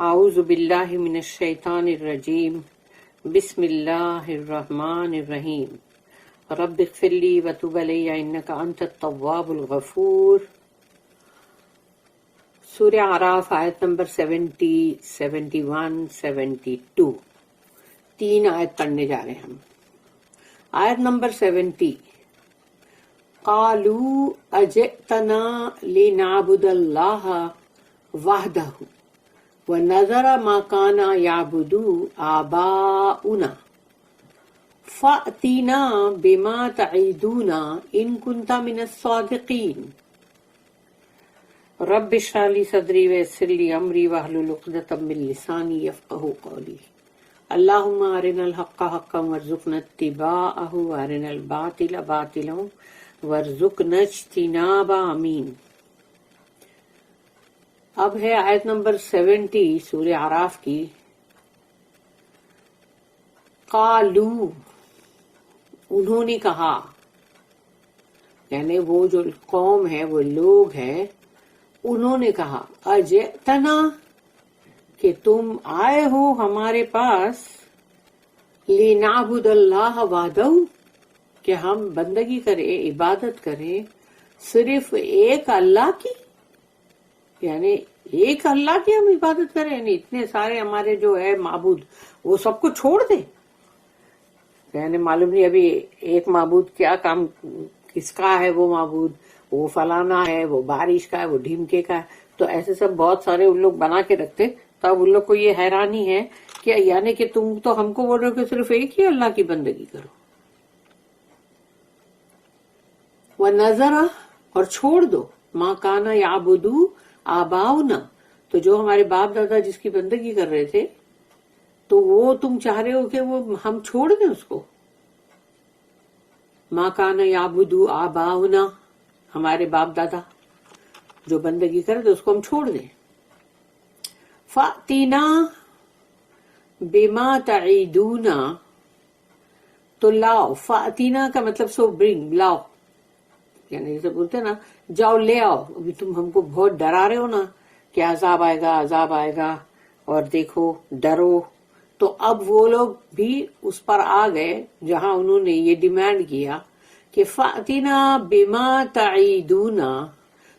اعوذ باللہ من الشیطان الرجیم بسم اللہ الرحمن الرحیم رب اغفر لی وتب علی انک انت التواب الغفور۔ سورہ اعراف آیت نمبر 70، 71، 72، 3 آیت پڑھنے جا رہے ہیں ہم۔ آیت نمبر 70، قالوا اجئتنا لنعبد اللہ وحدہ وَنَذَرَ مَا كَانَ يَعْبُدُ آبَاؤُنَا فَأْتِنَا بِمَا تَعِدُونَ إِن كُنتَ مِنَ الصَّادِقِينَ رَبِّ اشْرَحْ لِي صَدْرِي وَيَسِّرْ لِي أَمْرِي وَاحْلُلْ عُقْدَةً مِّن لِّسَانِي يَفْقَهُوا قَوْلِي اللهم أرنا الحق حقا وارزقنا اتباعه وأرنا الباطل باطلا وارزقنا اجتنابه آمین۔ اب ہے آیت نمبر 70 سورہ اعراف کی۔ قالو، انہوں نے کہا، یعنی وہ جو قوم ہے، وہ لوگ ہیں، انہوں نے کہا اجئتنا، کہ تم آئے ہو ہمارے پاس، لنعبد اللہ وحدہ، کہ ہم بندگی کریں، عبادت کریں صرف ایک اللہ کی، یعنی ایک اللہ کی ہم عبادت کریں، یعنی اتنے سارے ہمارے جو ہے معبود وہ سب کو چھوڑ دیں۔ یعنی معلوم نہیں ابھی ایک معبود کیا کام، کس کا ہے وہ معبود، وہ فلانا ہے، وہ بارش کا ہے، وہ ڈھیمکے کا ہے، تو ایسے سب بہت سارے ان لوگ بنا کے رکھتے۔ تب ان لوگ کو یہ حیرانی ہے کہ یعنی کہ تم تو ہم کو بول رہے ہو کہ صرف ایک ہی اللہ کی بندگی کرو، وَنَذَرَ، اور چھوڑ دو، مَا كَانَ يَعْبُدُ آباؤنا، تو جو ہمارے باپ دادا جس کی بندگی کر رہے تھے، تو وہ تم چاہ رہے ہو کہ وہ ہم چھوڑ دیں اس کو۔ مَا كَانَ يَعْبُدُ آباؤنا، ہمارے باپ دادا جو بندگی کر رہے تھے اس کو ہم چھوڑ دیں۔ فَأْتِنَا بِمَا تَعِدُونَ، تو لاؤ، فَأْتِنَا کا مطلب سو برنگ، لاؤ، یعنی جیسے بولتے ہیں نا جاؤ لے آؤ، ابھی تم ہم کو بہت ڈرا رہے ہو نا کہ عذاب آئے گا، عذاب آئے گا، اور دیکھو ڈرو، تو اب وہ لوگ بھی اس پر آ گئے جہاں انہوں نے یہ ڈیمانڈ کیا کہ فَأْتِنَا بِمَا تَعِدُونَ،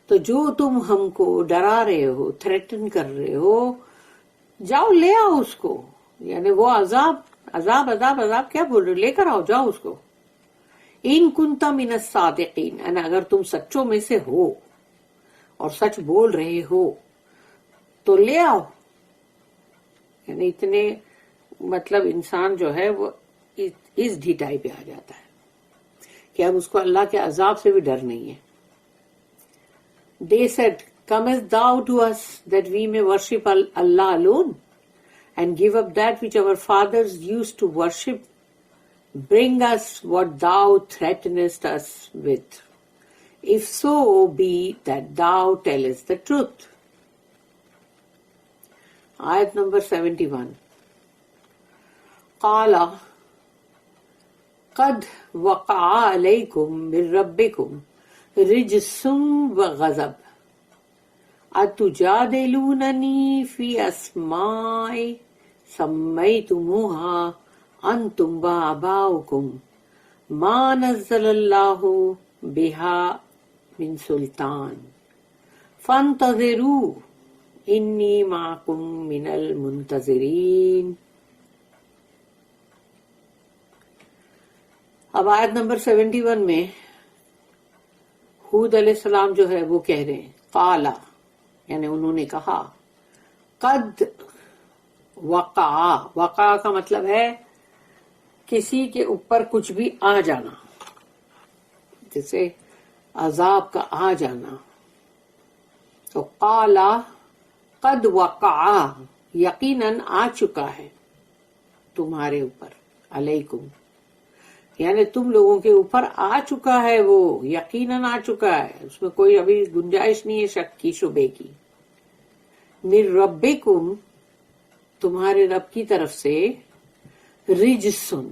تو جو تم ہم کو ڈرا رہے ہو، تھریٹن کر رہے ہو، جاؤ لے آؤ اس کو، یعنی وہ عذاب عذاب عذاب عذاب کیا بول رہے ہو، لے کر آؤ، جاؤ اس کو۔ ان کنت من الصادقین، یعنی اگر تم سچوں میں سے ہو اور سچ بول رہے ہو تو لے آؤ۔ یعنی اتنے مطلب انسان جو ہے وہ اس ڈھیٹائی پہ آ جاتا ہے کہ اب اس کو اللہ کے عذاب سے بھی ڈر نہیں ہے۔ They said, comest thou to us that we may worship Allah alone and give up that which our fathers used to worship? Bring us what thou threatenest us with, if so be that thou tellest the truth. Ayat number 71. Qala qad waqa'a alaykum min rabbikum rijsum wa ghazab atujadilunani fi asma'i sammaytumuha انتم وآباؤکم ما نزل اللہ بہا من سلطان فانتظروا انی معکم من المنتظرین۔ اب آیت number 71 میں ہود علیہ السلام جو ہے وہ کہہ رہے ہیں، قالا، یعنی انہوں نے کہا، قد وقع، وقع کا مطلب ہے کسی کے اوپر کچھ بھی آ جانا، جیسے عذاب کا آ جانا، تو قالا قد وقع، یقیناً آ چکا ہے تمہارے اوپر، علیکم، یعنی تم لوگوں کے اوپر آ چکا ہے، وہ یقیناً آ چکا ہے، اس میں کوئی ابھی گنجائش نہیں ہے شک کی، شبے کی۔ من ربکم، تمہارے رب کی طرف سے، رجسن،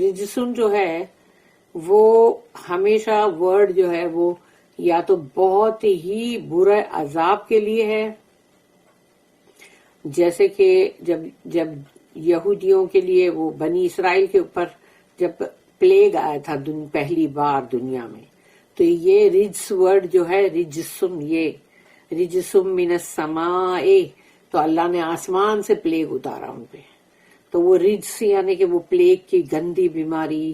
رجسن جو ہے وہ ہمیشہ ورڈ جو ہے وہ یا تو بہت ہی برے عذاب کے لیے ہے، جیسے کہ جب یہودیوں کے لیے وہ بنی اسرائیل کے اوپر جب پلیگ آیا تھا پہلی بار دنیا میں، تو یہ رجس ورڈ جو ہے رجسم، یہ رجسم من السماء، تو اللہ نے آسمان سے پلیگ اتارا ان پہ. تو وہ رجس یعنی کہ وہ پلیگ کی گندی بیماری،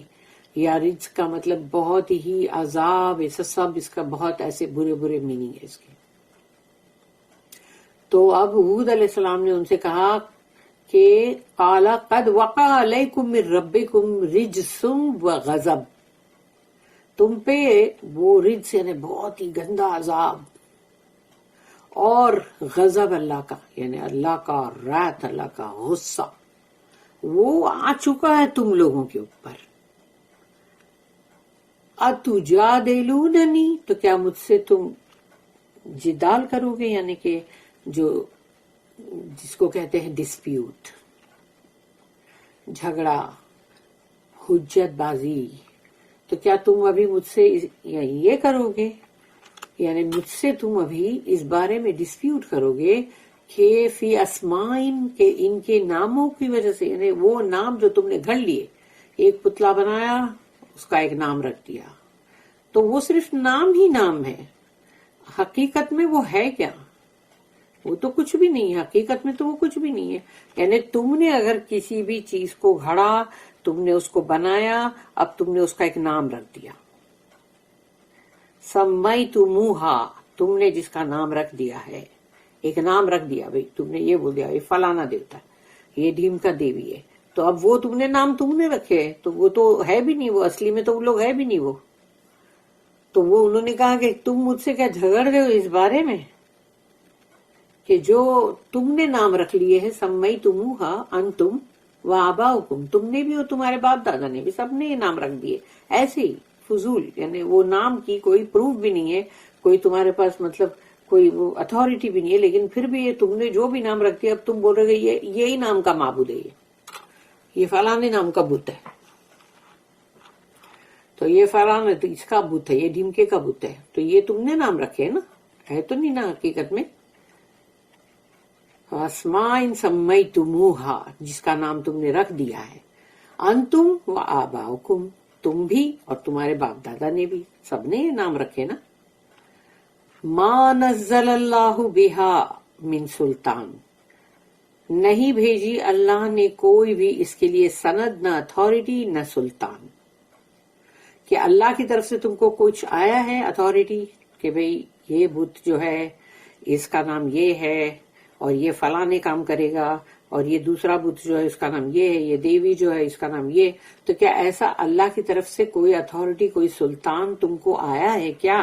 یا رجس کا مطلب بہت ہی عذاب، ایسا سب اس کا بہت ایسے برے برے میننگ ہے اس کے. تو اب ہود علیہ السلام نے ان سے کہا کہ قال قد وقع علیکم من ربکم رجس وغضب، تم پہ وہ رجس یعنی بہت ہی گندا عذاب اور غضب اللہ کا، یعنی اللہ کا رات، اللہ کا غصہ وہ آ چکا ہے تم لوگوں کے اوپر. اتجادلوننی، تو کیا مجھ سے تم جدال کرو گے، یعنی کہ جس کو کہتے ہیں ڈسپیوٹ، جھگڑا، حجت بازی. تو کیا تم ابھی مجھ سے یہ کرو گے، یعنی مجھ سے تم ابھی اس بارے میں ڈسپیوٹ کرو گے کہ فی اسمائن، کہ ان کے ناموں کی وجہ سے، یعنی وہ نام جو تم نے گھڑ لیے، ایک پتلا بنایا اس کا ایک نام رکھ دیا، تو وہ صرف نام ہی نام ہے، حقیقت میں وہ ہے کیا؟ وہ تو کچھ بھی نہیں ہے، حقیقت میں تو وہ کچھ بھی نہیں ہے. یعنی تم نے اگر کسی بھی چیز کو گھڑا، تم نے اس کو بنایا، اب تم نے اس کا ایک نام رکھ دیا. سمیتموہا، تم نے جس کا نام رکھ دیا ہے، ایک نام رکھ دیا، بھئی تم نے یہ بول دیا یہ فلانا دیوتا ہے، یہ ڈھیم کا دیوی ہے، تو اب وہ تم نے نام تم نے رکھے، تو وہ تو ہے بھی نہیں، وہ اصلی میں تو وہ لوگ ہے بھی نہیں. وہ تو وہ انہوں نے کہا کہ تم مجھ سے کیا جھگڑ رہے ہو اس بارے میں کہ جو تم نے نام رکھ لیے ہیں، سمیتموہا انتم وآباؤکم، تم نے بھی اور تمہارے باپ دادا نے بھی، سب نے یہ نام رکھ دیے ایسے ہی فضول. یعنی وہ نام کی کوئی پروف بھی نہیں ہے، کوئی تمہارے پاس مطلب کوئی وہ اتھارٹی بھی نہیں ہے، لیکن پھر بھی یہ تم نے جو بھی نام رکھ دیا، اب تم بول رہے یہی نام کا معبود ہے، یہ فلانے نام کا بت ہے، تو یہ فلانے اس کا بت ہے، یہ ڈھمکے کا بت ہے، تو یہ تم نے نام رکھے ہے نا، ہے تو نہیں نا حقیقت میں. اسماء سمیتموہا، جس کا نام تم نے رکھ دیا ہے، انتم وآباؤکم، تم بھی اور تمہارے باپ دادا نے بھی، سب نے یہ نام رکھے نا. ما نزل اللہ بہا من سلطان، نہیں بھیجی اللہ نے کوئی بھی اس کے لیے سند، نہ اتھارٹی نہ سلطان، کہ اللہ کی طرف سے تم کو کچھ آیا ہے اتھارٹی کہ بھئی یہ بت جو ہے اس کا نام یہ ہے اور یہ فلانے کام کرے گا، اور یہ دوسرا بت جو ہے اس کا نام یہ ہے، یہ دیوی جو ہے اس کا نام یہ. تو کیا ایسا اللہ کی طرف سے کوئی اتھارٹی، کوئی سلطان تم کو آیا ہے کیا؟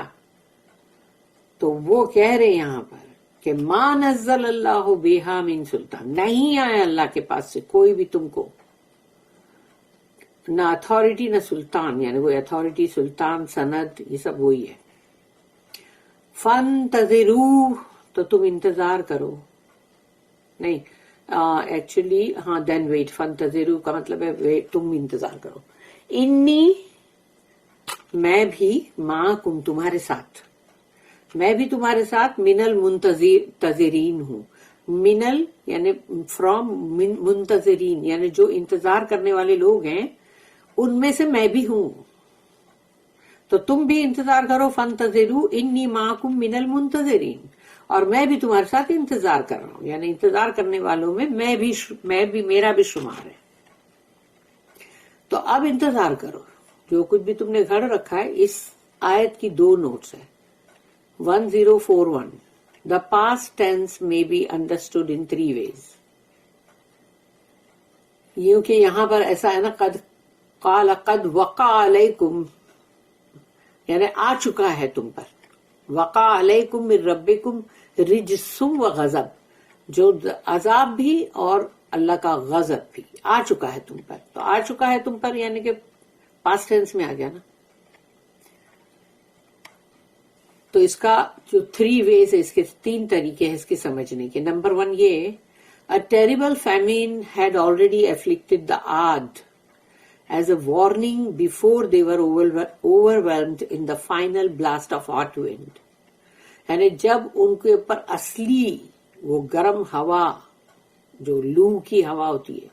تو وہ کہہ رہے یہاں پر کہ ما نزل اللہ بہا من سلطان، نہیں آیا اللہ کے پاس سے کوئی بھی تم کو، نہ اتھارٹی نہ سلطان، یعنی وہ اتھارٹی، سلطان، سند، یہ سب وہی ہے. فانتظروا، تو تم انتظار کرو، نہیں ایکچولی ہاں دین ویٹ، فانتظروا کا مطلب ہے تم انتظار کرو. انی، میں بھی، معکم تمہارے ساتھ، میں بھی تمہارے ساتھ، من المنتظرین ہوں. منل یعنی فرام منتظرین، یعنی جو انتظار کرنے والے لوگ ہیں ان میں سے میں بھی ہوں، تو تم بھی انتظار کرو. فانتظروا انی معکم من المنتظرین، اور میں بھی تمہارے ساتھ انتظار کر رہا ہوں، یعنی انتظار کرنے والوں میں میں بھی میرا بھی شمار ہے. تو اب انتظار کرو، جو کچھ بھی تم نے گھڑ رکھا ہے. اس آیت کی 2 نوٹس ہے. 1041 The past tense may be understood in 3 ways. یوں کہ یہاں پر ایسا ہے نا، قال قد وقع علیکم، یعنی آ چکا ہے تم پر، وقع علیکم من ربکم رجس وغضب، جو عذاب بھی اور اللہ کا غضب بھی آ چکا ہے تم پر. تو آ چکا ہے تم پر یعنی کہ پاسٹ ٹینس میں آ گیا نا. تو اس کا جو 3 ways ہے، اس کے 3 طریقے ہیں اس کے سمجھنے کے. نمبر 1 یہ، a terrible famine had already afflicted the Ad as a warning before they were overwhelmed in the final blast of hot wind. یعنی جب ان کے اوپر اصلی وہ گرم ہوا جو لو کی ہوا ہوتی ہے،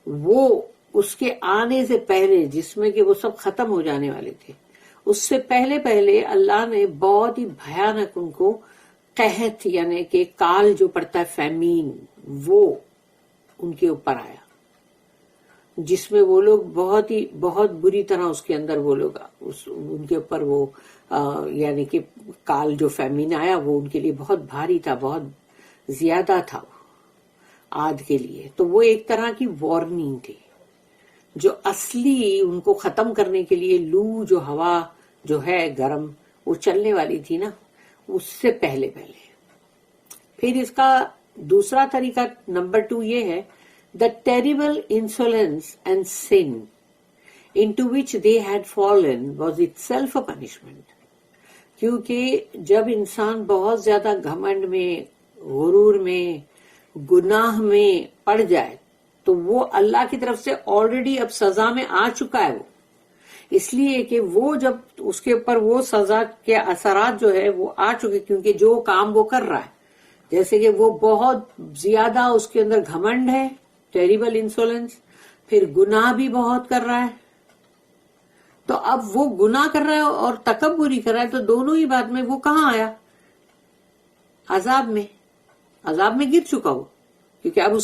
وہ اس کے آنے سے پہلے، جس میں کہ وہ سب ختم ہو جانے والے تھے، اس سے پہلے پہلے اللہ نے بہت ہی بھیانک ان کو قحط یعنی کہ کال جو پڑتا ہے، فیمین، وہ ان کے اوپر آیا، جس میں وہ لوگ بہت بری طرح اس کے اندر وہ لوگ ان کے اوپر وہ یعنی کہ کال جو فیمین آیا وہ ان کے لیے بہت بھاری تھا، بہت زیادہ تھا عاد کے لیے. تو وہ ایک طرح کی وارننگ تھی. جو اصلی ان کو ختم کرنے کے لیے لو جو ہوا جو ہے گرم وہ چلنے والی تھی نا، اس سے پہلے. پھر اس کا دوسرا طریقہ نمبر 2 یہ ہے، the terrible insolence and sin into which they had fallen was itself a punishment. کیونکہ جب انسان بہت زیادہ گھمنڈ میں، غرور میں، گناہ میں پڑ جائے تو وہ اللہ کی طرف سے آلریڈی اب سزا میں آ چکا ہے. وہ اس لیے کہ وہ جب اس کے اوپر وہ سزا کے اثرات جو ہے وہ آ چکے، کیونکہ جو کام وہ کر رہا ہے، جیسے کہ وہ بہت زیادہ اس کے اندر گھمنڈ ہے، ٹیریبل انسولنس، پھر گناہ بھی بہت کر رہا ہے. تو اب وہ گناہ کر رہا ہے اور تکبری کر رہا ہے، تو دونوں ہی بات میں وہ کہاں آیا؟ عذاب میں گر چکا وہ، کیونکہ اب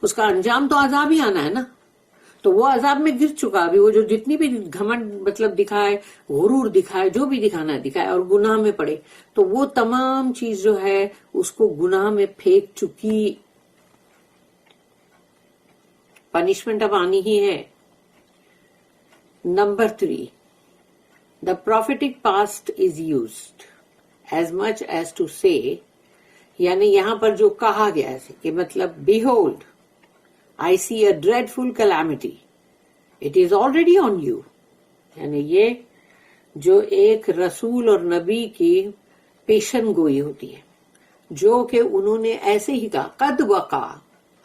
اس کا انجام تو عذاب ہی آنا ہے نا. تو وہ عذاب میں گر چکا. ابھی وہ جو جتنی بھی گھمنڈ مطلب دکھائے، غرور دکھائے، جو بھی دکھانا ہے دکھائے، اور گناہ میں پڑے، تو وہ تمام چیز جو ہے اس کو گناہ میں پھینک چکی. پنشمنٹ اب آنی ہی ہے. Number 3، the prophetic past is used as much as to say، یعنی یہاں پر جو کہا گیا ہے کہ مطلب behold I see a dreadful calamity it is already on you، یعنی یہ جو ایک رسول اور نبی کی پیشن گوئی ہوتی ہے، جو کہ انہوں نے ایسے ہی کہا قد وقع،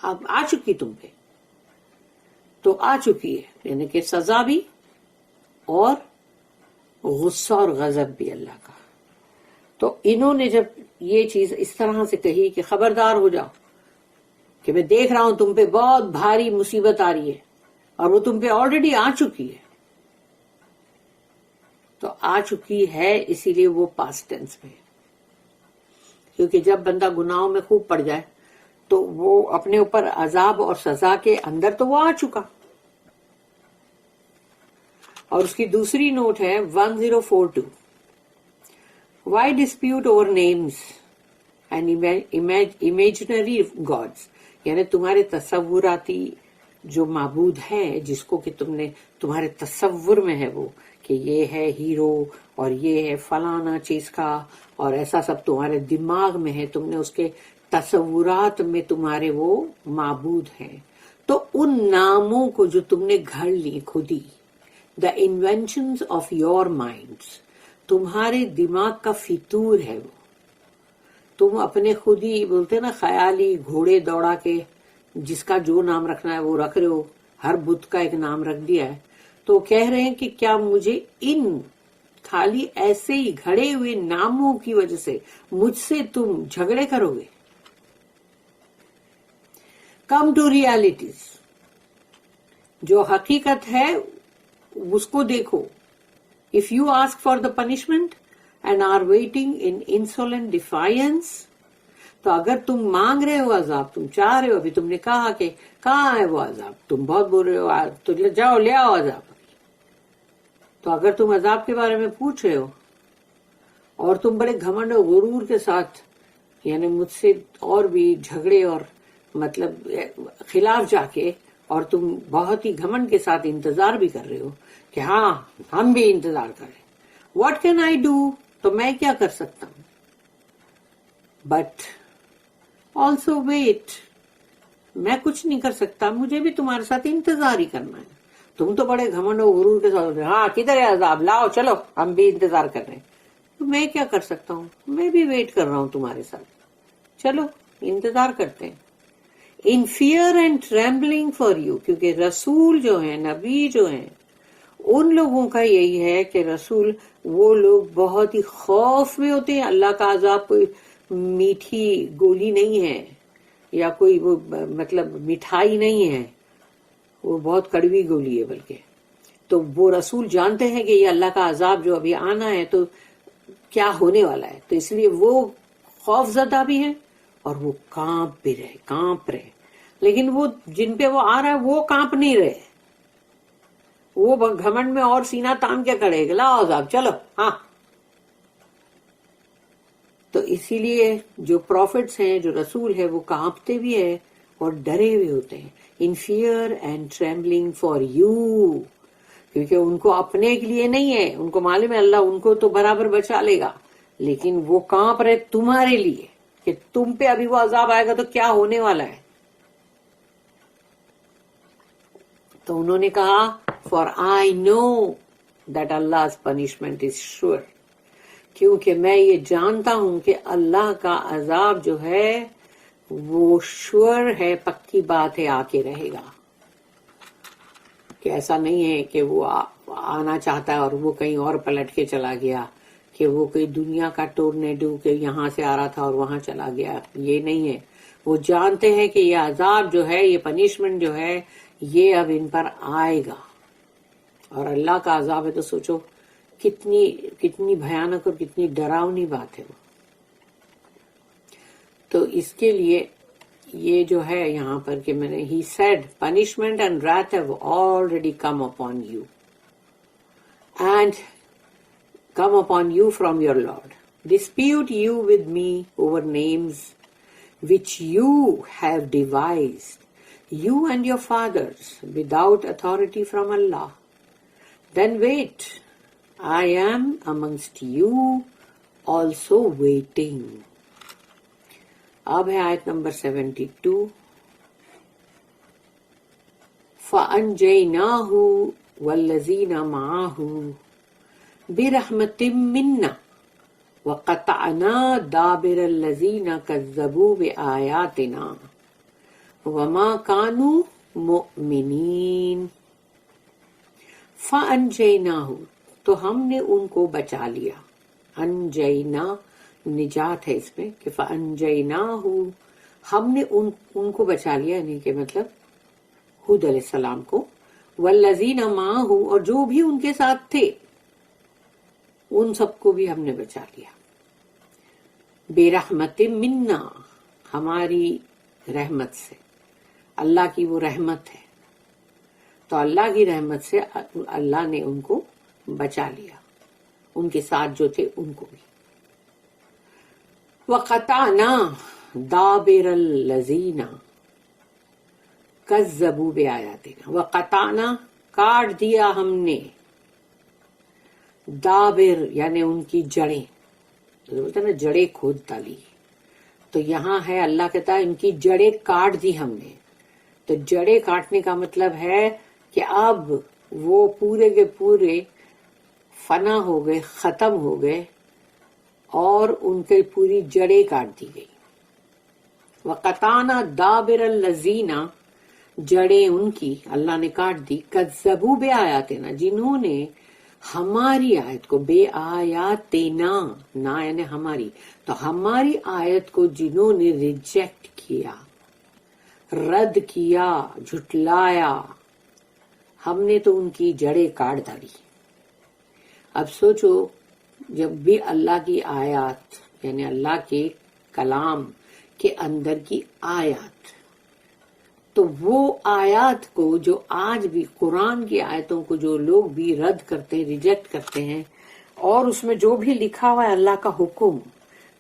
اب آ چکی تم پہ، تو آ چکی ہے، یعنی کہ سزا بھی اور غصہ اور غضب بھی اللہ کا. تو انہوں نے جب یہ چیز اس طرح سے کہی کہ خبردار ہو جاؤ کہ میں دیکھ رہا ہوں تم پہ بہت بھاری مصیبت آ رہی ہے، اور وہ تم پہ آلریڈی آ چکی ہے. تو آ چکی ہے اسی لیے وہ پاسٹ ٹینس میں، کیونکہ جب بندہ گناہوں میں خوب پڑ جائے تو وہ اپنے اوپر عذاب اور سزا کے اندر تو وہ آ چکا. اور اس کی دوسری نوٹ ہے 1042، why dispute over names and imaginary gods, یعنی تمہارے تصوراتی جو معبود ہیں، جس کو کہ تم نے تمہارے تصور میں ہے وہ کہ یہ ہے ہیرو اور یہ ہے فلانا چیز کا، اور ایسا سب تمہارے دماغ میں ہے، تم نے اس کے تصورات میں تمہارے وہ معبود ہیں. تو ان ناموں کو جو تم نے گھڑ لی خود ہی، the inventions of your minds، تمہارے دماغ کا فطور ہے وہ، تم اپنے خود ہی بولتے نا خیالی گھوڑے دوڑا کے جس کا جو نام رکھنا ہے وہ رکھ رہے ہو، ہر بت کا ایک نام رکھ دیا ہے. تو کہہ رہے ہیں کہ کیا مجھے ان خالی ایسے ہی گھڑے ہوئے ناموں کی وجہ سے مجھ سے تم جھگڑے کرو گے؟ کم ٹو ریالٹیز، جو حقیقت ہے اس کو دیکھو. If you ask for the punishment and are waiting in insolent defiance، تو اگر تم مانگ رہے ہو عذاب، تم چاہ رہے ہو، ابھی تم نے کہا کہ کہاں ہے وہ عذاب، تم بہت بول رہے ہو تو جاؤ لے آؤ عذاب. تو اگر تم عذاب کے بارے میں پوچھ رہے ہو اور تم بڑے گھمنڈ و غرور کے ساتھ یعنی مجھ سے اور بھی جھگڑے اور مطلب خلاف جا کے، اور تم بہت ہی گھمنڈ کے ساتھ انتظار بھی کر رہے ہو کہ ہاں ہم بھی انتظار کریں، واٹ کین آئی ڈو، تو میں کیا کر سکتا ہوں. بٹ آلسو ویٹ، میں کچھ نہیں کر سکتا، مجھے بھی تمہارے ساتھ انتظار ہی کرنا ہے. تم تو بڑے گھمنڈ و غرور کے ساتھ ہاں کدھر ہے عذاب، لاؤ چلو ہم بھی انتظار کر رہے ہیں. تو میں کیا کر سکتا ہوں، میں بھی ویٹ کر رہا ہوں تمہارے ساتھ، چلو انتظار کرتے ہیں. In fear and trembling for you, کیونکہ رسول جو ہیں، نبی جو ہیں، ان لوگوں کا یہی ہے کہ رسول وہ لوگ بہت ہی خوف میں ہوتے ہیں. اللہ کا عذاب کوئی میٹھی گولی نہیں ہے، یا کوئی وہ مطلب مٹھائی نہیں ہے، وہ بہت کڑوی گولی ہے بلکہ. تو وہ رسول جانتے ہیں کہ یہ اللہ کا عذاب جو ابھی آنا ہے تو کیا ہونے والا ہے، تو اس لیے وہ خوف زدہ بھی ہیں اور وہ کانپ رہے. لیکن وہ جن پہ وہ آ رہا ہے وہ کانپ نہیں رہے، وہ گھمنڈ میں اور سینہ تان کے کھڑے کہ لاؤ عذاب چلو. ہاں، تو اسی لیے جو پروفٹس ہیں، جو رسول ہے، وہ کانپتے بھی ہیں اور ڈرے ہوئے ہوتے ہیں. In fear and trembling for you, کیونکہ ان کو اپنے کے لیے نہیں ہے، ان کو معلوم ہے اللہ ان کو تو برابر بچا لے گا، لیکن وہ کانپ رہے تمہارے لیے کہ تم پہ ابھی وہ عذاب آئے گا تو کیا ہونے والا ہے. تو انہوں نے کہا for I know that Allah's punishment is sure، کیونکہ میں یہ جانتا ہوں کہ اللہ کا عذاب جو ہے وہ شور ہے، پکی بات ہے، آ کے رہے گا. کہ ایسا نہیں ہے کہ وہ آنا چاہتا ہے اور وہ کہیں اور پلٹ کے چلا گیا، کہ وہ کوئی دنیا کا ٹورنیڈو کہ یہاں سے آ رہا تھا اور وہاں چلا گیا. یہ نہیں ہے، وہ جانتے ہیں کہ یہ عذاب جو ہے، یہ پنشمنٹ جو ہے، یہ اب ان پر آئے گا. اور اللہ کا عذاب ہے تو سوچو کتنی بھیانک اور کتنی ڈراؤنی بات ہے وہ. تو اس کے لیے یہ جو ہے یہاں پر کہ میں نے he said punishment and wrath have already come upon you and come upon you from your Lord. Dispute you with me over names which you have devised, you and your fathers, without authority from Allah. Then wait, I am amongst you also waiting. اب ہے آیت number 72. فَأَنْجَيْنَاهُ وَالَّذِينَ مَعَهُ بِرَحْمَةٍ مِنَّا وَقَطَعْنَا دَابِرَ الَّذِينَ كَذَّبُوا بِآيَاتِنَا وَمَا كَانُوا مُؤْمِنِينَ. فَأَنْجَيْنَاهُ، تو ہم نے ان کو بچا لیا. انجینا نجات ہے اس میں کہ فَأَنْجَيْنَاهُ، ہم نے ان کو بچا لیا، یعنی کہ مطلب ہود علیہ السلام کو، وَالَّذِينَ مَعَهُ، اور جو بھی ان کے ساتھ تھے ان سب کو بھی ہم نے بچا لیا. بِرَحْمَةٍ مِنَّا، ہماری رحمت سے. اللہ کی وہ رحمت ہے، تو اللہ کی رحمت سے اللہ نے ان کو بچا لیا، ان کے ساتھ جو تھے ان کو بھی. وَقَطَعْنَا دَابِرَ الَّذِينَ كَذَّبُوا بِآيَاتِنَا. وَقَطَعْنَا، کاٹ دیا ہم نے، دابر یعنی ان کی جڑیں، بولتے نا جڑیں کھود ڈالی، تو یہاں ہے اللہ کہتا ہے ان کی جڑیں کاٹ دی ہم نے. تو جڑیں کاٹنے کا مطلب ہے کہ اب وہ پورے کے پورے فنا ہو گئے، ختم ہو گئے، اور ان کی پوری جڑیں کاٹ دی گئی. وَقَطَعْنَا دَابِرَ الَّذِينَ، جڑیں ان کی اللہ نے کاٹ دی، کذبوا بآیاتنا، جنہوں نے ہماری آیت کو، بے آیاتنا، نا یعنی ہماری، تو ہماری آیت کو جنہوں نے ریجیکٹ کیا، رد کیا، جھٹلایا، ہم نے تو ان کی جڑیں کاٹ ڈالی. اب سوچو، جب بھی اللہ کی آیات یعنی اللہ کے کلام کے اندر کی آیات، تو وہ آیات کو جو آج بھی قرآن کی آیتوں کو جو لوگ بھی رد کرتے ہیں، ریجیکٹ کرتے ہیں، اور اس میں جو بھی لکھا ہوا ہے اللہ کا حکم،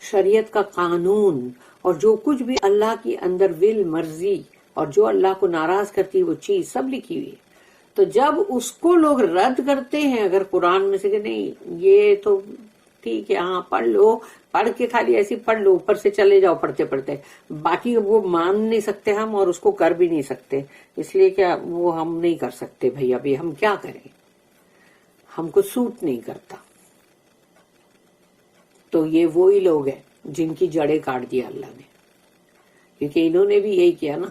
شریعت کا قانون، اور جو کچھ بھی اللہ کی اندر ول مرضی اور جو اللہ کو ناراض کرتی ہے وہ چیز سب لکھی ہوئی ہے. تو جب اس کو لوگ رد کرتے ہیں، اگر قرآن میں سے کہ نہیں یہ تو ٹھیک ہے، ہاں پڑھ لو، پڑھ کے خالی ایسی پڑھ لو، اوپر سے چلے جاؤ پڑھتے پڑھتے، باقی وہ مان نہیں سکتے ہم، اور اس کو کر بھی نہیں سکتے، اس لیے کہ وہ ہم نہیں کر سکتے بھائی، ابھی ہم کیا کریں، ہم کو سوٹ نہیں کرتا. تو یہ وہی لوگ ہیں جن کی جڑیں کاٹ دیا اللہ نے، کیونکہ انہوں نے بھی یہی کیا نا،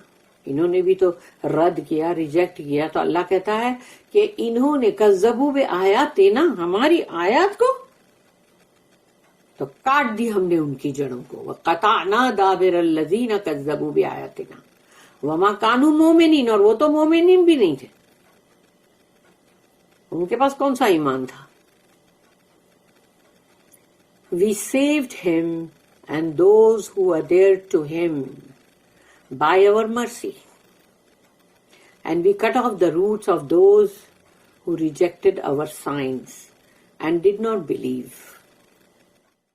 انہوں نے بھی تو رد کیا، ریجیکٹ کیا. تو اللہ کہتا ہے کہ انہوں نے کذبوا بآیاتنا، ہماری آیات کو تو کاٹ دی ہم نے ان کی جڑوں کو. وَقَطَعْنَا دَابِرَ الَّذِينَ كَذَّبُوا بِآيَاتِنَا وَمَا كَانُوا مُؤْمِنِينَ. اور وہ تو مومنین بھی نہیں تھے, ان کے پاس کون سا ایمان تھا. We saved him and those who adhered to him by our mercy, and we cut off the roots of those who rejected our signs and did not believe.